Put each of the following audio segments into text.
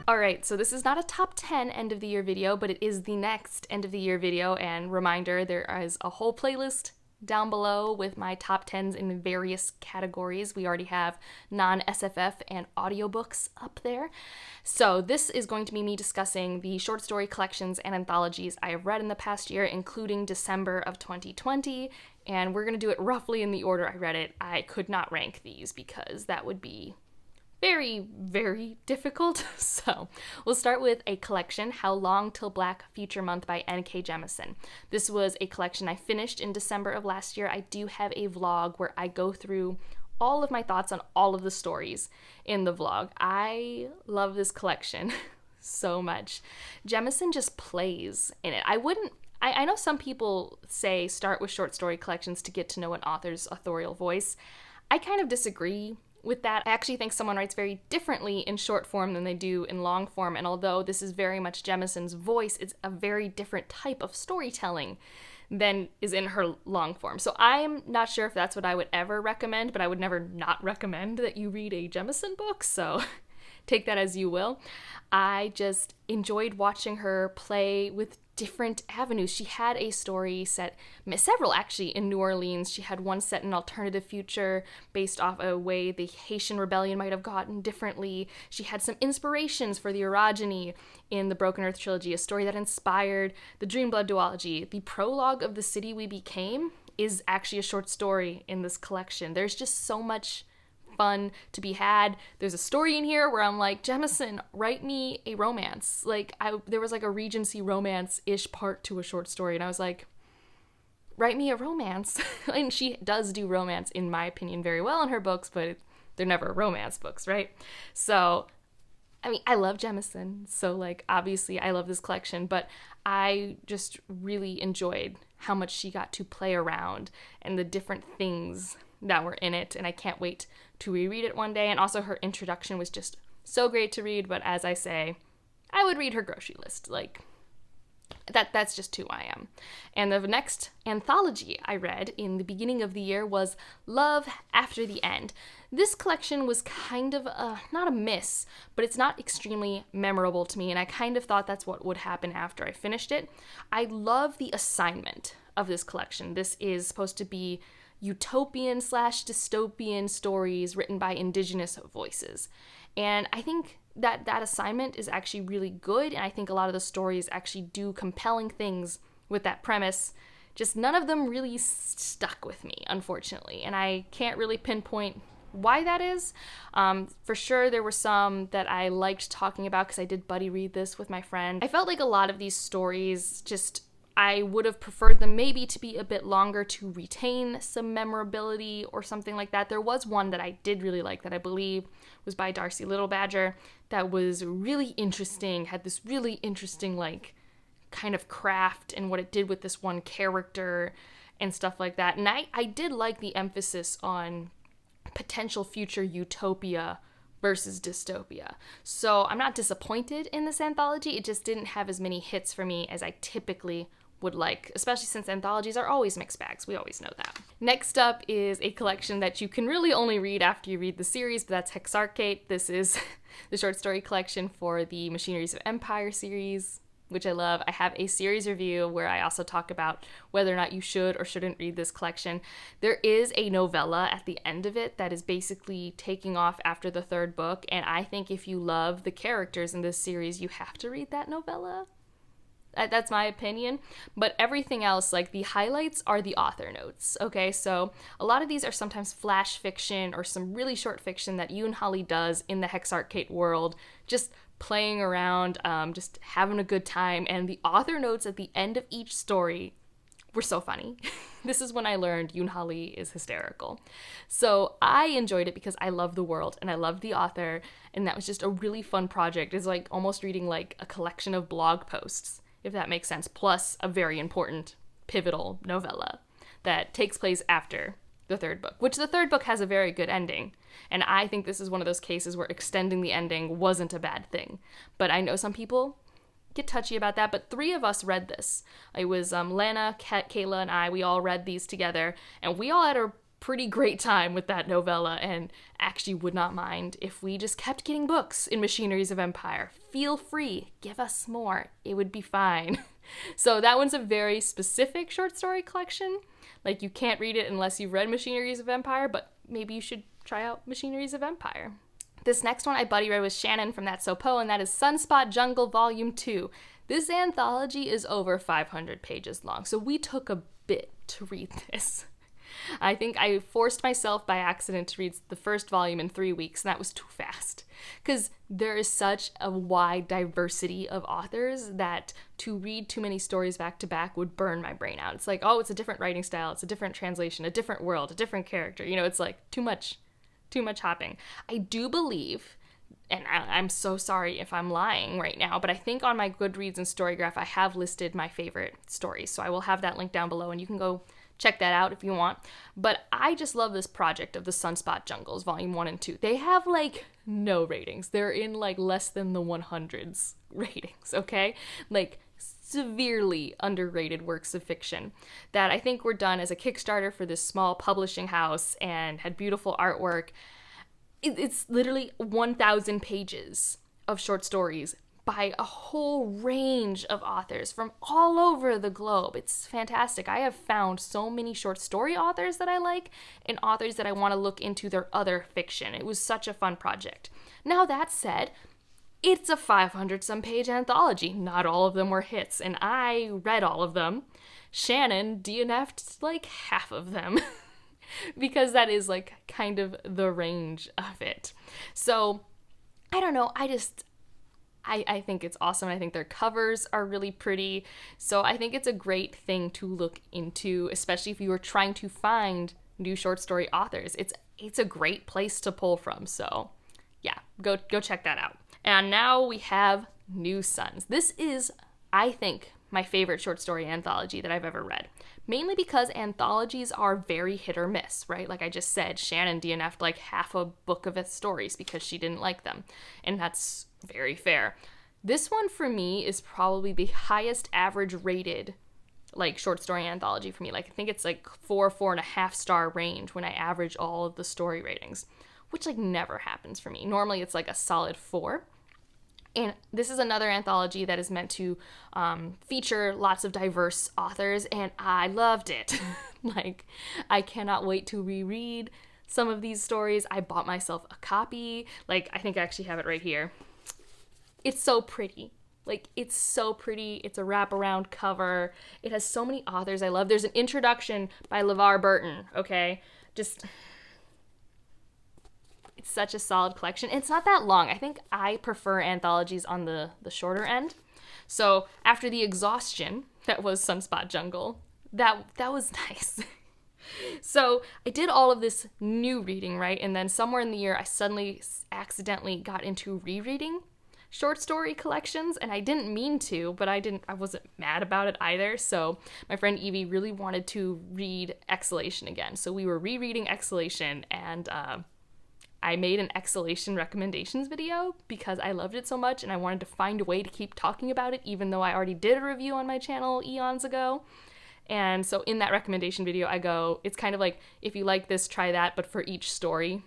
Alright, so this is not a top 10 end of the year video, but it is the next end of the year video, and reminder, there is a whole playlist down below with my top 10s in various categories. We already have non-SFF and audiobooks up there. So this is going to be me discussing the short story collections and anthologies I have read in the past year, including December of 2020, and we're going to do it roughly in the order I read it. I could not rank these because that would be very, very difficult. So we'll start with a collection, How Long Till Black Future Month by N.K. Jemisin. This was a collection I finished in December of last year. I do have a vlog where I go through all of my thoughts on all of the stories in the vlog. I love this collection so much. Jemisin just plays in it. I know some people say start with short story collections to get to know an author's authorial voice. I kind of disagree with that. I actually think someone writes very differently in short form than they do in long form, and although this is very much Jemisin's voice, it's a very different type of storytelling than is in her long form. So I'm not sure if that's what I would ever recommend, but I would never not recommend that you read a Jemisin book, so take that as you will. I just enjoyed watching her play with different avenues. She had a story set, several actually, in New Orleans. She had one set in an alternative future based off a way the Haitian rebellion might have gotten differently. She had some inspirations for the orogeny in the Broken Earth trilogy, a story that inspired the Dreamblood duology. The prologue of The City We Became is actually a short story in this collection. There's just so much fun to be had. There's a story in here where I'm like, Jemisin, write me a romance. There was like a Regency romance-ish part to a short story, and I was like, write me a romance. And she does do romance, in my opinion, very well in her books, but they're never romance books, right? So, I mean, I love Jemisin, so obviously I love this collection, but I just really enjoyed how much she got to play around and the different things that were in it, and I can't wait to reread it one day. And also her introduction was just so great to read, but as I say, I would read her grocery list. That's just who I am. And the next anthology I read in the beginning of the year was Love After the End. This collection was kind of not a miss, but it's not extremely memorable to me, and I kind of thought that's what would happen after I finished it. I love the assignment of this collection. This is supposed to be utopian/dystopian stories written by indigenous voices. And I think that assignment is actually really good, and I think a lot of the stories actually do compelling things with that premise. Just none of them really stuck with me, unfortunately, and I can't really pinpoint why that is. For sure, there were some that I liked talking about because I did buddy read this with my friend. I felt like a lot of these stories I would have preferred them maybe to be a bit longer to retain some memorability or something like that. There was one that I did really like that I believe was by Darcy Little Badger that was really interesting, had this really interesting kind of craft and what it did with this one character and stuff like that. And I did like the emphasis on potential future utopia versus dystopia. So I'm not disappointed in this anthology. It just didn't have as many hits for me as I typically would like, especially since anthologies are always mixed bags. We always know that. Next up is a collection that you can really only read after you read the series, but that's Hexarchate. This is the short story collection for the Machineries of Empire series, which I love. I have a series review where I also talk about whether or not you should or shouldn't read this collection. There is a novella at the end of it that is basically taking off after the third book, and I think if you love the characters in this series, you have to read that novella. That's my opinion. But everything else, the highlights are the author notes, okay? So a lot of these are sometimes flash fiction or some really short fiction that Yoon Ha Lee does in the Hexarchate world, just playing around, just having a good time. And the author notes at the end of each story were so funny. This is when I learned Yoon Ha Lee is hysterical. So I enjoyed it because I love the world and I love the author, and that was just a really fun project. It's almost reading a collection of blog posts, if that makes sense, plus a very important pivotal novella that takes place after the third book, which the third book has a very good ending. And I think this is one of those cases where extending the ending wasn't a bad thing. But I know some people get touchy about that, but 3 of us read this. It was Lana, Kayla, and I. We all read these together, and we all had a pretty great time with that novella and actually would not mind if we just kept getting books in Machineries of Empire. Feel free, give us more. It would be fine. So that one's a very specific short story collection. Like, you can't read it unless you've read Machineries of Empire, but maybe you should try out Machineries of Empire. This next one I buddy read with Shannon from That's So Poe, and that is Sunspot Jungle Volume 2. This anthology is over 500 pages long, so we took a bit to read this. I think I forced myself by accident to read the first volume in 3 weeks, and that was too fast. Because there is such a wide diversity of authors that to read too many stories back to back would burn my brain out. It's like, oh, it's a different writing style, it's a different translation, a different world, a different character. You know, it's like too much hopping. I do believe, and I'm so sorry if I'm lying right now, but I think on my Goodreads and Storygraph I have listed my favorite stories. So I will have that link down below, and you can go check that out if you want. But I just love this project of the Sunspot Jungles, Volume 1 and 2. They have, like, no ratings. They're in, like, less than the 100s ratings, okay? Like, severely underrated works of fiction that I think were done as a Kickstarter for this small publishing house and had beautiful artwork. It's literally 1,000 pages of short stories by a whole range of authors from all over the globe. It's fantastic. I have found so many short story authors that I like and authors that I want to look into their other fiction. It was such a fun project. Now, that said, it's a 500-some page anthology. Not all of them were hits, and I read all of them. Shannon DNF'd like half of them because that is like kind of the range of it. So, I don't know, I think it's awesome. I think their covers are really pretty. So I think it's a great thing to look into, especially if you are trying to find new short story authors. It's a great place to pull from. So yeah, go check that out. And now we have New Suns. This is, I think, my favorite short story anthology that I've ever read. Mainly because anthologies are very hit or miss, right? Like I just said, Shannon DNF'd like half a book of its stories because she didn't like them. And that's very fair. This one for me is probably the highest average rated like short story anthology for me. Like I think it's like 4.5 star range when I average all of the story ratings, which like never happens for me. Normally it's like a solid 4. And this is another anthology that is meant to feature lots of diverse authors, and I loved it. Like, I cannot wait to reread some of these stories. I bought myself a copy. Like, I think I actually have it right here. It's so pretty. Like, it's so pretty. It's a wraparound cover. It has so many authors I love. There's an introduction by LeVar Burton, okay? Just... It's such a solid collection. It's not that long. I think I prefer anthologies on the shorter end. So after the exhaustion that was Sunspot Jungle, that was nice. So I did all of this new reading, right? And then somewhere in the year, I suddenly accidentally got into rereading short story collections, and I didn't mean to, but I wasn't mad about it either. So my friend Evie really wanted to read Exhalation again. So we were rereading Exhalation, and I made an Exhalation recommendations video because I loved it so much and I wanted to find a way to keep talking about it, even though I already did a review on my channel eons ago. And so in that recommendation video, I go, it's kind of like, if you like this, try that, but for each story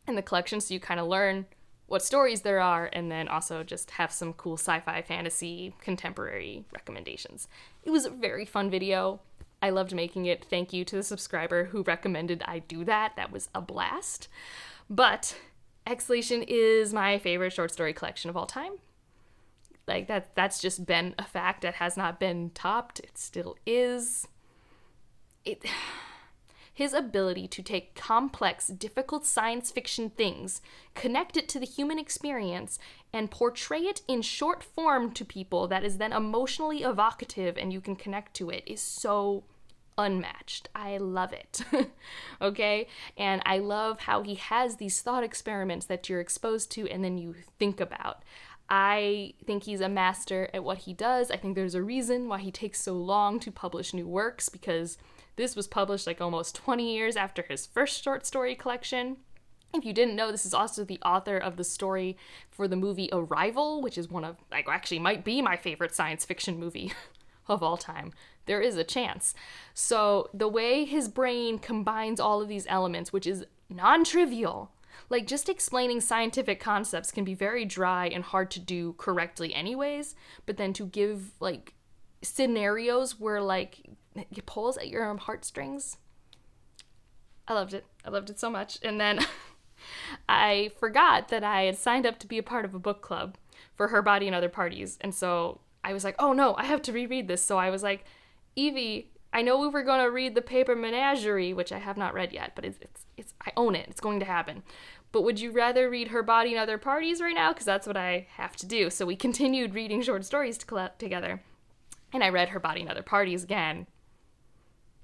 in the collection, so you kind of learn what stories there are, and then also just have some cool sci-fi, fantasy, contemporary recommendations. It was a very fun video. I loved making it. Thank you to the subscriber who recommended I do that. That was a blast. But Exhalation is my favorite short story collection of all time. Like, that's just been a fact that has not been topped. It still is. His ability to take complex, difficult science fiction things, connect it to the human experience, and portray it in short form to people that is then emotionally evocative and you can connect to it is so unmatched. I love it. Okay? And I love how he has these thought experiments that you're exposed to and then you think about. I think he's a master at what he does. I think there's a reason why he takes so long to publish new works, because this was published like almost 20 years after his first short story collection. If you didn't know, this is also the author of the story for the movie Arrival, which is one of, like, actually might be my favorite science fiction movie of all time. there is a chance. So the way his brain combines all of these elements, which is non-trivial, like just explaining scientific concepts can be very dry and hard to do correctly anyways, but then to give like scenarios where like it pulls at your heartstrings. I loved it. I loved it so much. And then I forgot that I had signed up to be a part of a book club for Her Body and Other Parties. And so I was like, oh no, I have to reread this. So I was like, Evie, I know we were going to read The Paper Menagerie, which I have not read yet, but it's I own it. It's going to happen. But would you rather read Her Body and Other Parties right now? Because that's what I have to do. So we continued reading short stories together. And I read Her Body and Other Parties again.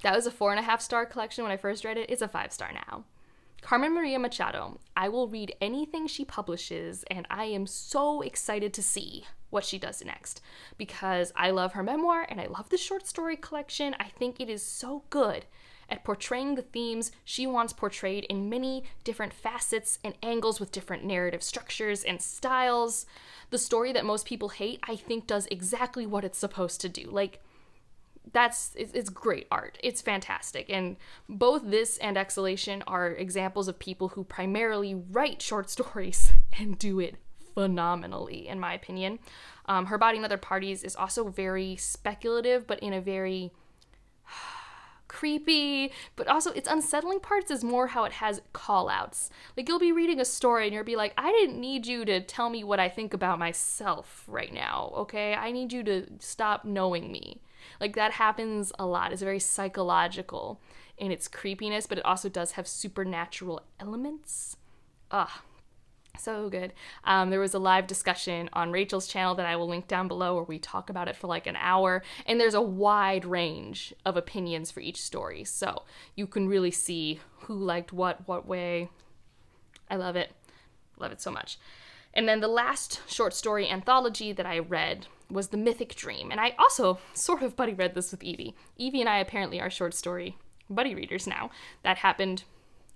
That was a 4.5-star collection when I first read it. It's a 5-star now. Carmen Maria Machado. I will read anything she publishes, and I am so excited to see what she does next because I love her memoir and I love the short story collection. I think it is so good at portraying the themes she wants portrayed in many different facets and angles with different narrative structures and styles. The story that most people hate, I think, does exactly what it's supposed to do. Like, it's great art. It's fantastic. And both this and Exhalation are examples of people who primarily write short stories and do it phenomenally, in my opinion. Her Body and Other Parties is also very speculative, but in a very creepy, but also its unsettling parts is more how it has call-outs. Like, you'll be reading a story and you'll be like, I didn't need you to tell me what I think about myself right now, okay? I need you to stop knowing me. Like, that happens a lot. It's very psychological in its creepiness, but it also does have supernatural elements. So good. There was a live discussion on Rachel's channel that I will link down below where we talk about it for like an hour, and there's a wide range of opinions for each story, so you can really see who liked what way. I love it. Love it so much. And then the last short story anthology that I read was The Mythic Dream, and I also sort of buddy read this with Evie. Evie and I apparently are short story buddy readers now. That happened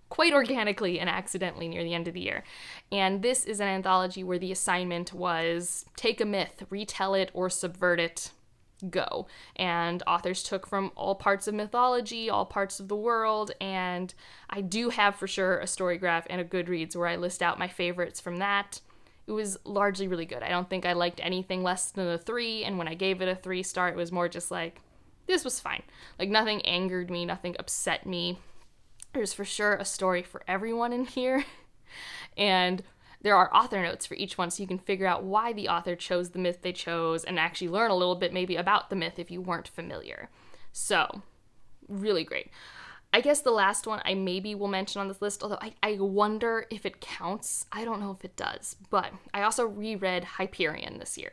quite organically and accidentally near the end of the year. And this is an anthology where the assignment was take a myth, retell it, or subvert it, go. And authors took from all parts of mythology, all parts of the world, and I do have for sure a story graph and a Goodreads where I list out my favorites from that. It was largely really good. I don't think I liked anything less than a 3, and when I gave it a 3-star, it was more just like, this was fine. Like, nothing angered me, nothing upset me. There's for sure a story for everyone in here, and there are author notes for each one, so you can figure out why the author chose the myth they chose and actually learn a little bit maybe about the myth if you weren't familiar. So, really great. I guess the last one I maybe will mention on this list, although I wonder if it counts. I don't know if it does, but I also reread Hyperion this year,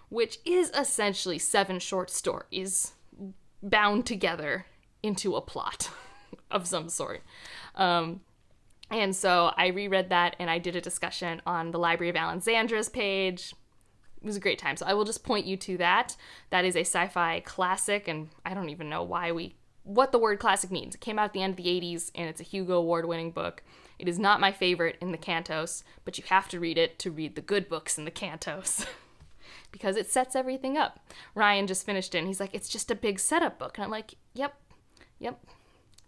which is essentially 7 short stories bound together into a plot of some sort. And so I reread that and I did a discussion on the Library of Alexandra's page. It was a great time. So I will just point you to that. That is a sci-fi classic, and I don't even know what the word classic means. It came out at the end of the 80s, and it's a Hugo Award-winning book. It is not my favorite in the Cantos, but you have to read it to read the good books in the Cantos. Because it sets everything up. Ryan just finished it, and he's like, it's just a big setup book. And I'm like, yep.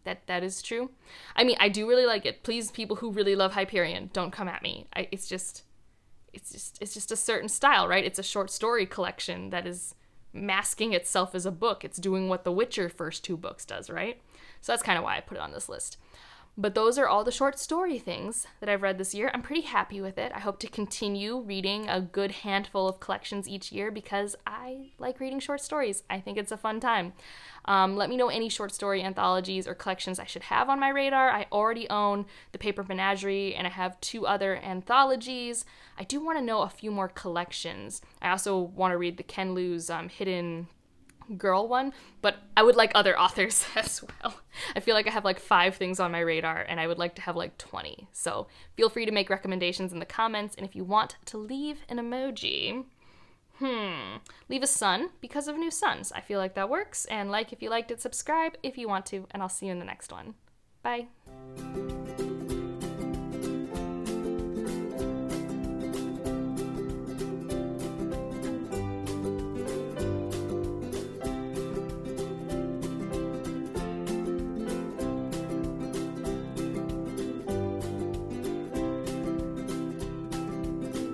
That is true. I mean, I do really like it. Please, people who really love Hyperion, don't come at me. It's just a certain style, right? It's a short story collection that is masking itself as a book. It's doing what The Witcher first 2 books does, right? So that's kind of why I put it on this list. But those are all the short story things that I've read this year. I'm pretty happy with it. I hope to continue reading a good handful of collections each year because I like reading short stories. I think it's a fun time. Let me know any short story anthologies or collections I should have on my radar. I already own The Paper Menagerie, and I have 2 other anthologies. I do want to know a few more collections. I also want to read the Ken Liu's Hidden Girl one, but I would like other authors as well. I feel like I have like 5 things on my radar, and I would like to have like 20. So feel free to make recommendations in the comments, and if you want to leave an emoji, leave a sun because of new suns. I feel like that works, and like if you liked it, subscribe if you want to, and I'll see you in the next one. Bye.